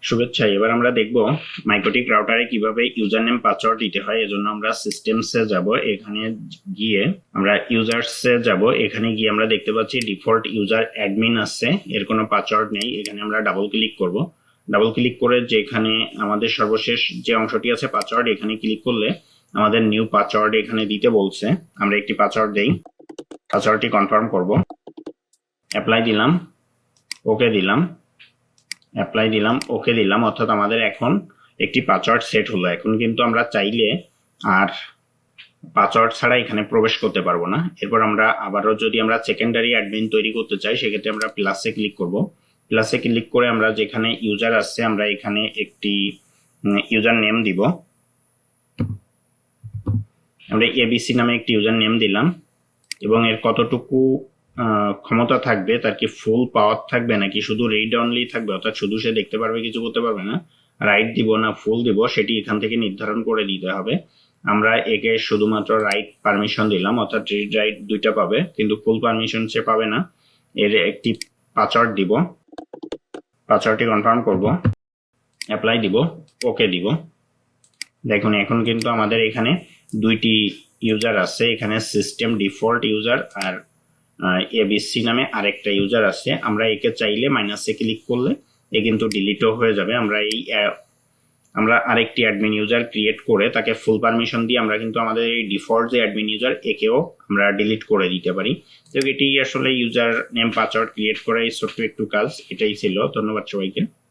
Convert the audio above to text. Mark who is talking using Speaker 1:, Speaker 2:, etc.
Speaker 1: শুভেচ্ছা। এবার আমরা দেখব মাইক্রোটিক রাউটারে কিভাবে ইউজার নেম পাসওয়ার্ড দিতে হয়। এজন্য আমরা সিস্টেমসে যাব, এখানে গিয়ে আমরা ইউজার্সে যাব। এখানে গিয়ে আমরা দেখতে পাচ্ছি ডিফল্ট ইউজার অ্যাডমিন আছে, এর কোনো পাসওয়ার্ড নেই। এখানে আমরা ডাবল ক্লিক করব। ডাবল ক্লিক করে যেখানে আমাদের সর্বশেষ যে অংশটি আছে পাসওয়ার্ড, এখানে ক্লিক করলে আমাদের নিউ পাসওয়ার্ড এখানে দিতে বলছে। আমরা একটি পাসওয়ার্ড দেই, পাসওয়ার্ডটি কনফার্ম করব। অ্যাপ্লাই দিলাম, ওকে দিলাম, অ্যাপ্লাই দিলাম, ওকে দিলাম। অর্থাৎ আমাদের এখন একটি পাসওয়ার্ড সেট হলো। এখন কিন্তু আমরা চাইলে আর পাসওয়ার্ড ছাড়া এখানে প্রবেশ করতে পারবো না। এরপর আমরা আবারও যদি আমরা সেকেন্ডারি অ্যাডমিন তৈরি করতে চাই, সেক্ষেত্রে আমরা প্লাসে ক্লিক করব। প্লাসে ক্লিক করে আমরা যেখানে ইউজার আছে, আমরা এখানে একটি ইউজার নেম দিব। আমরা এবিসি নামে একটি ইউজার নেম দিলাম, এবং এর কতটুকু ক্ষমতা থাকবে, তার কি ফুল পাওয়ার থাকবে নাকি শুধু রিড অনলি থাকবে, অর্থাৎ শুধু সে দেখতে পারবে, কিছু করতে পারবে না, রাইট দিব না ফুল দিব, সেটি এখান থেকে নির্ধারণ করে দিতে হবে। আমরা একে শুধুমাত্র রাইট পারমিশন দিলাম, অর্থাৎ রিড রাইট দুইটা পাবে, কিন্তু ফুল পারমিশন সে পাবে না। এর একটি পাসওয়ার্ড দিব, পাসওয়ার্ডটি কনফার্ম করব, অ্যাপ্লাই দিব, ওকে দিব। দেখুন এখন কিন্তু আমাদের এখানে দুইটি ইউজার আছে, এখানে সিস্টেম ডিফল্ট ইউজার আর এবিসি নামে আরেকটা ইউজার আছে। আমরা একে চাইলে মাইনাসে ক্লিক করলে এ কিন্তু ডিলিটও হয়ে যাবে। আমরা আরেকটি অ্যাডমিন ইউজার ক্রিয়েট করে তাকে ফুল পারমিশন দিয়ে আমরা কিন্তু আমাদের এই ডিফল্ট যে অ্যাডমিন ইউজার, একেও আমরা ডিলিট করে দিতে পারি। তো এটি আসলে ইউজার নেম পাসওয়ার্ড ক্রিয়েট করা এই ছোট্ট একটু কাজ, এটাই ছিল। ধন্যবাদ সবাইকে।